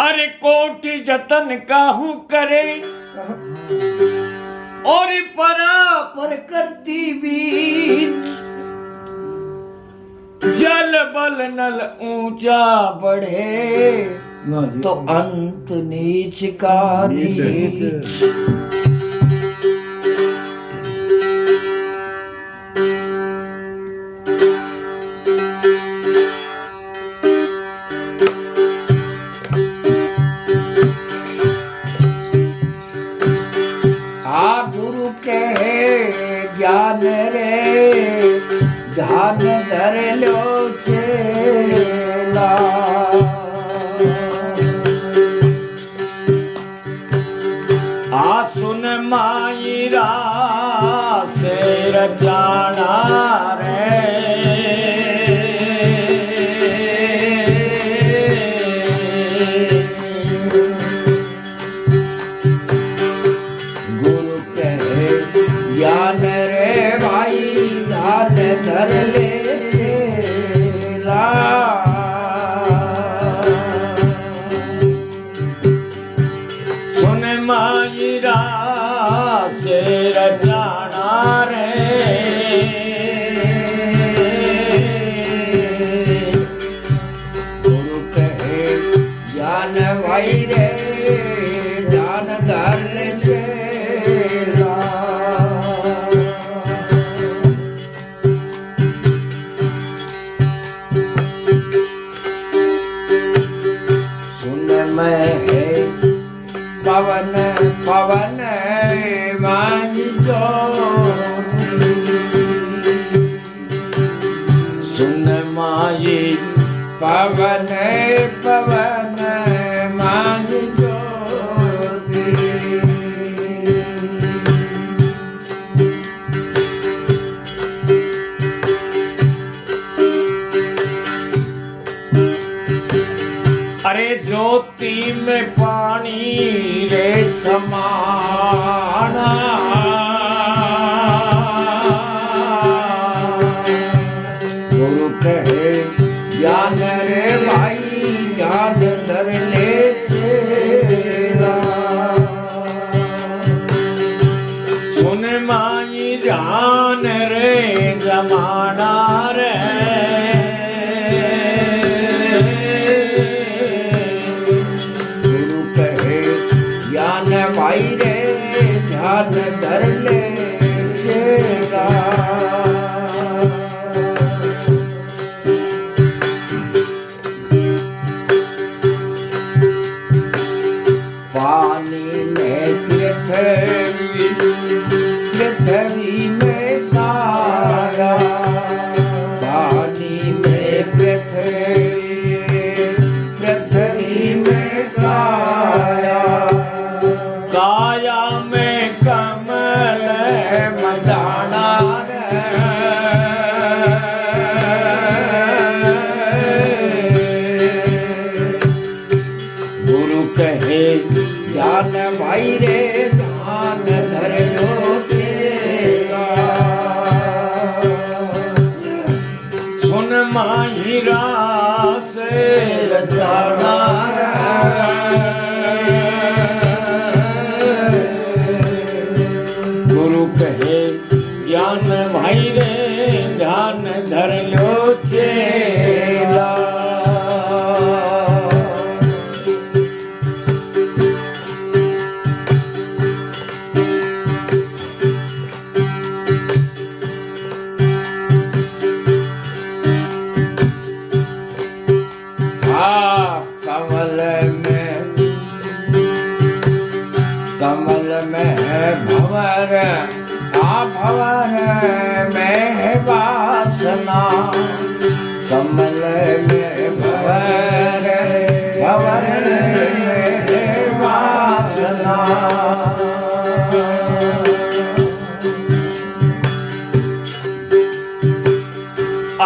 अरे कोटि जतन काहू करे और पर करती बीच जल बल नल ऊंचा बढ़े तो अंत नीच का नीच। गुरु कहे ज्ञान रे ध्यान धर लो चेला। आ सुन मायरा से रचाना रे ज्ञान रे भाई ध्यान धर ले चेला। सुन मायरा से रचाना रे गुरु कहे ज्ञान भाई रे ध्यान धर ले चेला। पवन पवन मान ज्योति सुन माई पवन पवन मान ज्योति। अरे ज्योति में पानी रे समाना गुरु कहे ज्ञान रे भाई ज्ञान धर ले चेला। सुन माई ध्यान रे जमाना रे भाई रे ध्यान धर ले चेला। पानी में पृथ्वी पृथ्वी में काया पानी में पृथ्वी पृथ्वी में काया काया में कमल मदाना गुरु कहे ज्ञान भाई रे ध्यान धर लो चेला। सुन माहिरा से रचाना गुरु कहे ज्ञान भाई रे ध्यान धर लो चेला। कमल में है भंवर भंवर में है वासना कमल में भंवर भंवर में है वासना।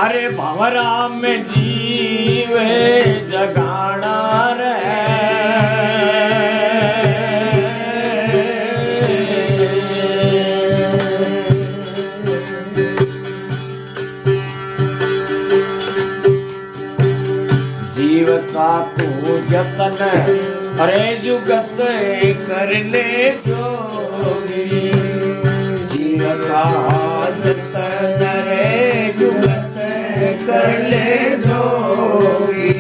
अरे भंवरा में जीवे जगाना रे जीवत का तू जतन, अरे जुगत कर ले जोगी। जीव का जतन रे जुगत कर ले जोगी।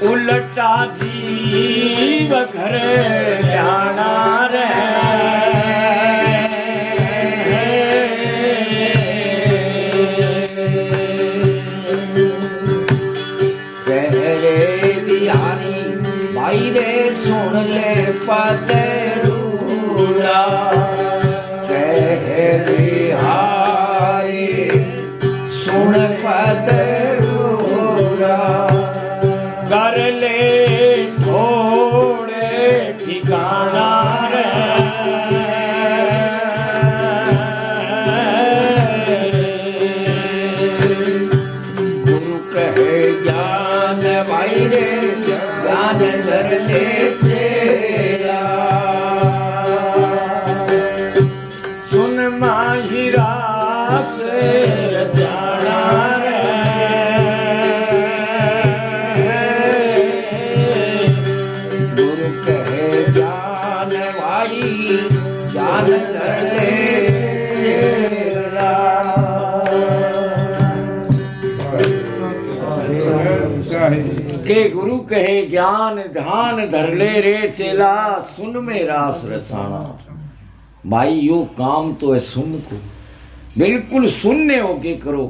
उलटा जीव घर जाना रे, कह रे बिहारी भाई रे सुन ले पद रूड़ा। कह बिहारी सुन पद रूड़ा। कर ले थोड़े ठिकाना रे, गुरु कहे ज्ञान भाई रे ज्ञान धर ले चेला। सुन माहिरा से जाना रे, गुरु कहे ज्ञान भाई ज्ञान धर ले चेला। के गुरु कहे ज्ञान ध्यान धर ले रे चेला, सुन में रास रचाना। भाई यो काम तो है सुन को, बिल्कुल सुनने होके करो।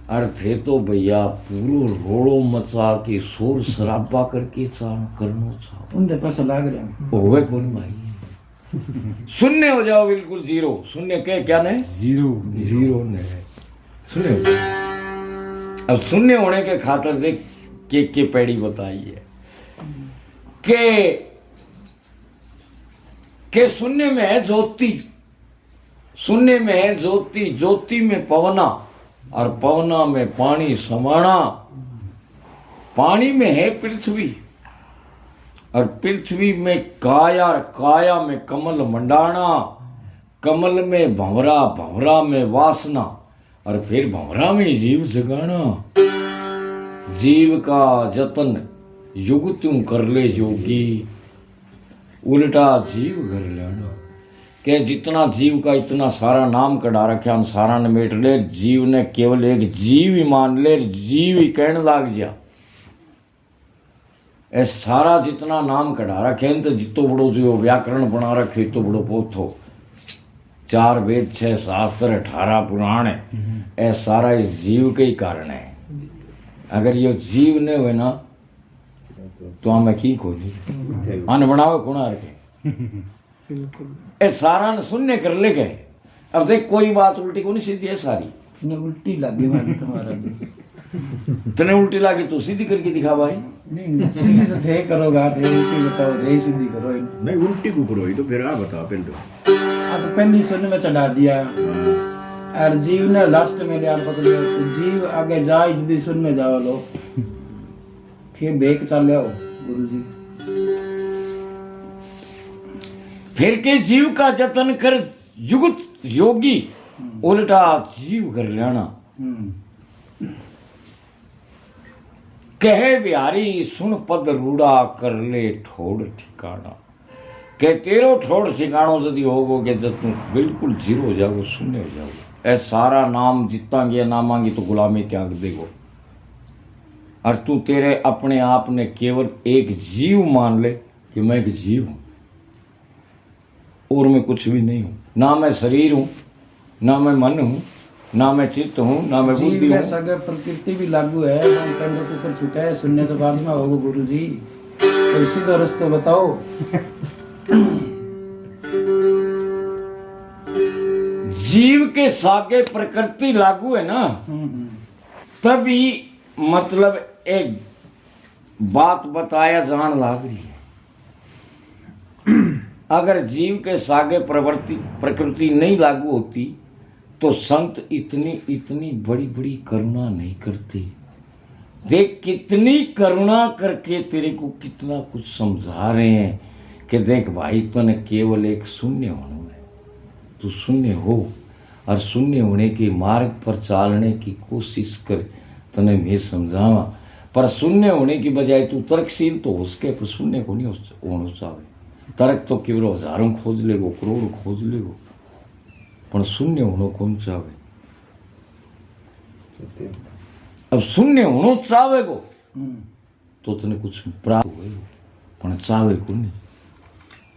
अर्थ है तो भैया पूरो रोड़ो मचा के शोर शराबा करके चाण करनो चाहो उनके पैसा लाग रहे हैं। होवे कौन भाई। शून्य हो जाओ बिल्कुल जीरो। शून्य के क्या नहीं जीरो नहीं शून्य। अब शून्य होने के खातिर देख के पैड़ी बताई है के शून्य में है ज्योति, शून्य में है ज्योति, ज्योति में पवना और पवना में पानी समाना, पानी में है पृथ्वी और पृथ्वी में काया और काया में कमल मंडाना, कमल में भंवरा, भंवरा में वासना और फिर भंवरा में जीव जगाना। जीव का जतन युग त्यों कर ले जोगी, उल्टा जीव घर लेना। के जितना जीव का इतना सारा नाम कढ़ा रखे सारा ने मेट ले, जीव ने केवल एक जीव ही मान ले, जीव ही कहने लाग जा। ए सारा जितना नाम कढ़ा रखे तो जितो बड़ो जो व्याकरण बना रखे तो बड़ो पोथो, 4 वेद 6 शास्त्र 18 पुराण ए सारा इस जीव के ही कारण है। अगर ये जीव ने हुए ना तो हमें की खोजी अन बनावे कुणा रखे। ए सारा ने शून्य कर ले गए। अब देख कोई बात उल्टी को नहीं सीधी है सारी। उल्टी लगी मानी तुम्हारा तने उल्टी लगी तो सीधी करके दिखा भाई। नहीं सीधी तो थे करोगा, थे उल्टी बताओ, थे सीधी करो। नहीं उल्टी को करो ही तो फिर आप बताओ पहले तो। हाँ तो पहले शून्य में चढ़ा दिया और जीव ने लास्ट में लिया पकड़ लिया तो जीव आगे जा सीधी शून्य में जाओ लो थे बेक चल आओ गुरु जी। फिर के जीव का जतन कर युगत योगी, उल्टा जीव कर लेना। कहे बिहारी सुन पद रूड़ा कर ले ठोड़ ठिकाना। के तेरो ठोड़ ठिकानो यदि होगो के जब तुम बिल्कुल जीरो हो जाओगे, शून्य हो जाओगे। ऐ सारा नाम जितना गया ना मांगी तो गुलामी त्याग देगो और तू तेरे अपने आप ने केवल एक जीव मान ले कि मैं एक जीव हूं और मैं कुछ भी नहीं हूं। ना मैं शरीर हूं, ना मैं मन हूं, ना मैं चित्त हूं, ना मैं बुद्धि हूं। सगे प्रकृति भी लागू है, कंड के ऊपर छूटा है, शून्य तो बाद में होगा गुरु जी। तो सीधा रास्ता बताओ। जीव के सागे प्रकृति लागू है ना, तभी मतलब एक बात बताया जान लाग रही है। अगर जीव के सागे प्रकृति नहीं लागू होती तो संत इतनी इतनी बड़ी बड़ी करुणा नहीं करते। देख कितनी करुणा करके तेरे को कितना कुछ समझा रहे हैं कि देख भाई तूने केवल एक शून्य होना है, तू शून्य हो और शून्य होने के मार्ग पर चालने की कोशिश कर, तने मैं समझावा। पर शून्य होने की बजाय तू तर्कशील तो उसके पर शून्य को नहीं होना चाहे। तर्क तो केवल हजारों खोज लेगो, करोड़ खोज लेगो, पर शून्य होना कौन चाहे। अब शून्य होना चाहेगो तो तने कुछ प्राप्त होएगो, पर चाहे को नहीं।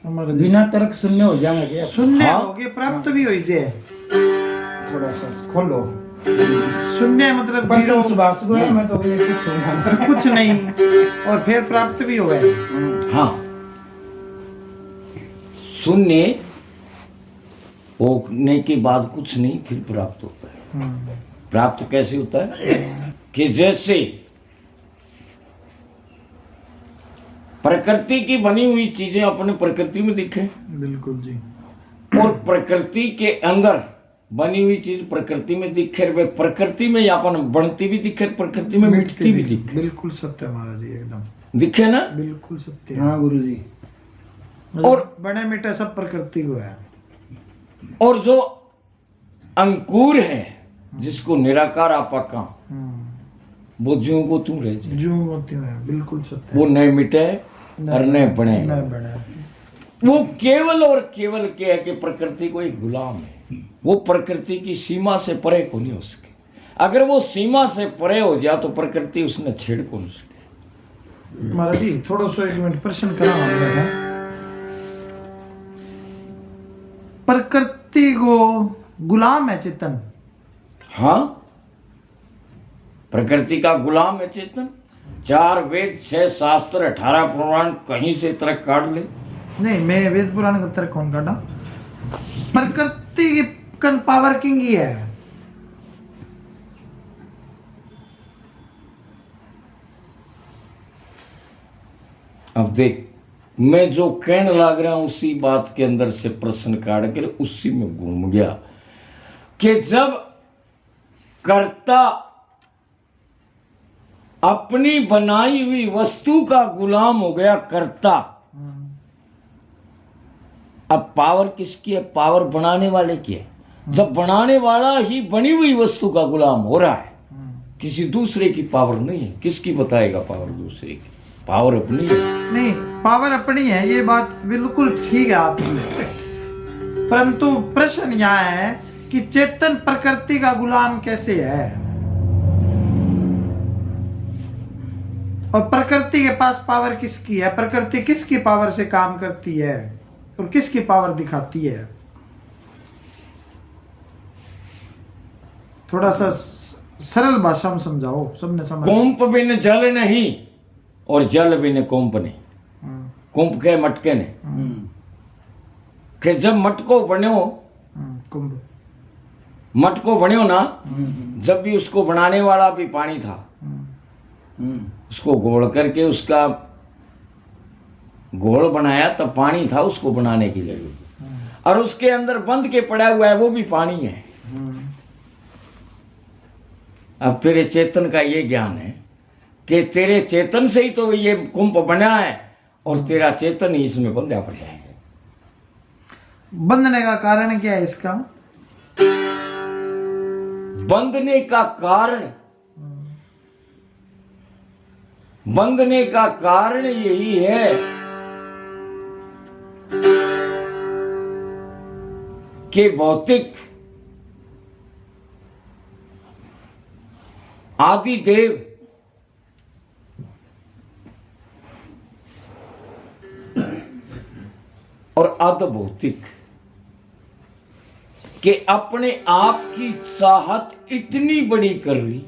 हमारे बिना तर्क शून्य हो जाएंगे क्या? शून्य हाँ? हो गए, प्राप्त भी हो जाए। थोड़ा सा खोलो। शून्य मतलब पर जीरो, सुभाष को है, मैं तो ये कुछ सुना कुछ नहीं, और फिर प्राप्त भी हो गए। हाँ, शून्य होने के बाद कुछ नहीं, फिर प्राप्त होता है। प्राप्त कैसे होता है कि जैसे प्रकृति की बनी हुई चीजें अपने प्रकृति में दिखे, बिल्कुल जी। और प्रकृति के अंदर बनी हुई चीज प्रकृति में दिखे, वे प्रकृति में यापन बनती भी दिखे, प्रकृति में मिटती भी दिखे। बिल्कुल सत्य महाराज जी, एकदम दिखे ना। बिल्कुल सत्य। हाँ गुरु जी। और बड़े मिटे सब प्रकृति को है। और जो अंकुर है जिसको निराकार आपा का, वो ज्यों को तू रह जाए, जो होती है, बिल्कुल सत्य। वो न मिटे और न बने। न बने। वो केवल और केवल क्या है कि प्रकृति को एक गुलाम है। वो प्रकृति की सीमा से परे को नहीं हो सके। अगर वो सीमा से परे हो जाए तो प्रकृति उसने छेड़ को नहीं सके। महाराज जी थोड़ा सा 1 मिनट प्रश्न करा है। प्रकृति को गुलाम है चेतन? हाँ, प्रकृति का गुलाम है चेतन। 4 वेद 6 शास्त्र 18 पुराण कहीं से तर्क काट ले। नहीं, मैं वेद पुराण का तर्क कौन काटा? प्रकृति की पावर किंग ही है। अब देख, मैं जो कहने लग रहा हूं उसी बात के अंदर से प्रश्न काट के उसी में घूम गया कि जब कर्ता अपनी बनाई हुई वस्तु का गुलाम हो गया, कर्ता, अब पावर किसकी है? पावर बनाने वाले की है। जब बनाने वाला ही बनी हुई वस्तु का गुलाम हो रहा है, किसी दूसरे की पावर नहीं है, किसकी बताएगा पावर दूसरे की? पावर अपनी है। नहीं, पावर अपनी है, ये बात बिल्कुल ठीक है आपकी। परंतु प्रश्न यहाँ है कि चेतन प्रकृति का गुलाम कैसे है? और प्रकृति के पास पावर किसकी है? प्रकृति किसकी पावर से काम करती है और किसकी पावर दिखाती है? थोड़ा सा सरल भाषा में समझाओ, सबने समझ। कुंभ बिन जल नहीं और जल बिन कुंभ नहीं। कुंभ के मटके ने कि जब मटको बन्यो, कुंभ मटको बन्यो ना, जब भी उसको बनाने वाला भी पानी था, उसको घोल करके उसका घोल बनाया तब पानी था उसको बनाने के लिए, और उसके अंदर बंद के पड़ा हुआ है वो भी पानी है। अब तेरे चेतन का ये ज्ञान है कि तेरे चेतन से ही तो ये कुंभ बना है और तेरा चेतन ही इसमें बंधा पड़ा है। बंधने का कारण क्या है इसका? बंधने का कारण, बंधने का कारण यही है कि भौतिक आदि देव और अधभौतिक कि अपने आप की चाहत इतनी बड़ी कर ली,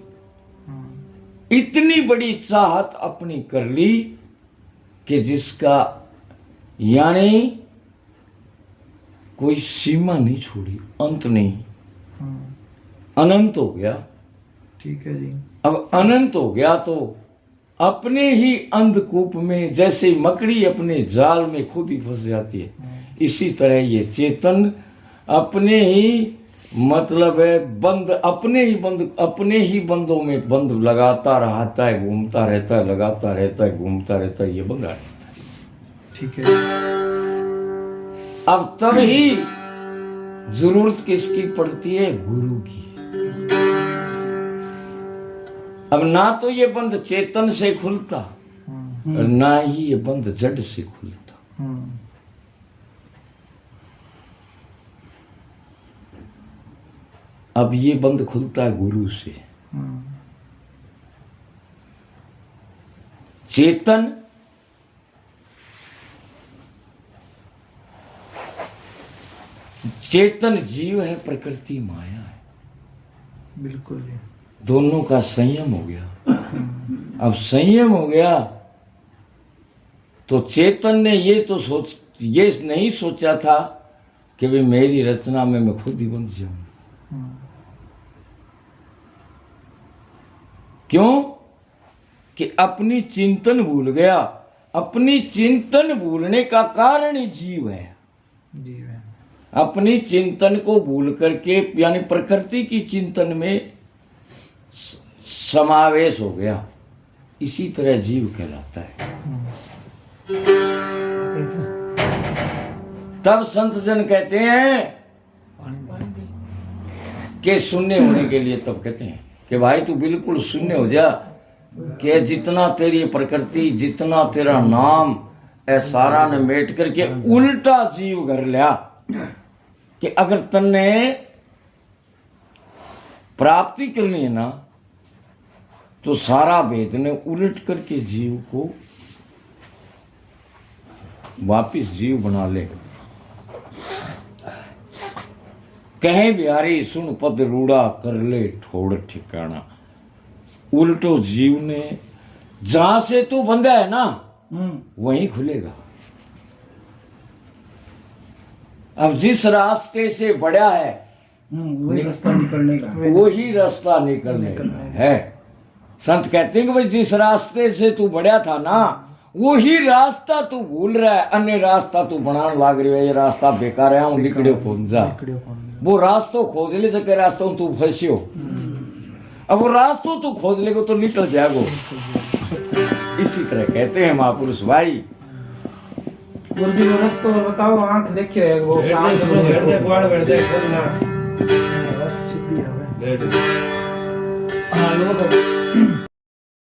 इतनी बड़ी चाहत अपनी कर ली कि जिसका यानी कोई सीमा नहीं छोड़ी, अंत नहीं, अनंत हो गया। ठीक है जी। अब अनंत हो गया तो अपने ही अंधकूप में जैसे मकड़ी अपने जाल में खुद ही फंस जाती है, इसी तरह ये चेतन अपने ही मतलब है बंद, अपने ही बंदों में बंद लगाता रहता है, घूमता रहता है, लगाता रहता है, घूमता रहता है, ये बंधा रहता है। ठीक है। अब तब ही जरूरत किसकी पड़ती है? गुरु की। अब ना तो ये बंध चेतन से खुलता और ना ही ये बंध जड़ से खुलता। अब ये बंध खुलता है गुरु से। चेतन चेतन जीव है, प्रकृति माया है। बिल्कुल। दोनों का संयम हो गया। अब संयम हो गया तो चेतन ने ये नहीं सोचा था कि वे मेरी रचना में मैं खुद ही बंध जाऊं। क्यों? कि अपनी चिंतन भूल गया। अपनी चिंतन भूलने का कारण ही जीव है। अपनी चिंतन को भूल करके यानी प्रकृति की चिंतन में समावेश हो गया। इसी तरह जीव कहलाता है। तब संत जन कहते हैं कि शून्य होने के लिए तब कहते हैं कि भाई तू बिल्कुल शून्य हो जा, कि जितना तेरी प्रकृति, जितना तेरा नाम है सारा ने मेट करके उल्टा जीव घर लिया। कि अगर तन्ने प्राप्ति करनी है ना तो सारा भेद ने उलट करके जीव को वापिस जीव बना ले। कहे बिहारी सुन पद रूड़ा, कर ले ठोड़ ठिकाना। उल्टो जीव ने जहां से तू बंधा है ना वहीं खुलेगा। अब जिस रास्ते से बढ़ा है वही रास्ता निकलने का, वही रास्ता निकलने का है। संत कहते हैं कि भाई जिस रास्ते से तू बढ़ा था ना वही रास्ता तू भूल रहा है, अन्य रास्ता तू बनाने लाग रही है। ये रास्ता बेकार है, हम लिकड़े खोज जा। वो रास्तों खोज ले सके, रास्तों तू फंसियो। अब वो रास्तों तू खोज लेगा तो निकल जाएगो। इसी तरह कहते हैं महापुरुष भाई। गुरु जी वो रास्ता और बताओ, आंख देखियो है वो सीधी है।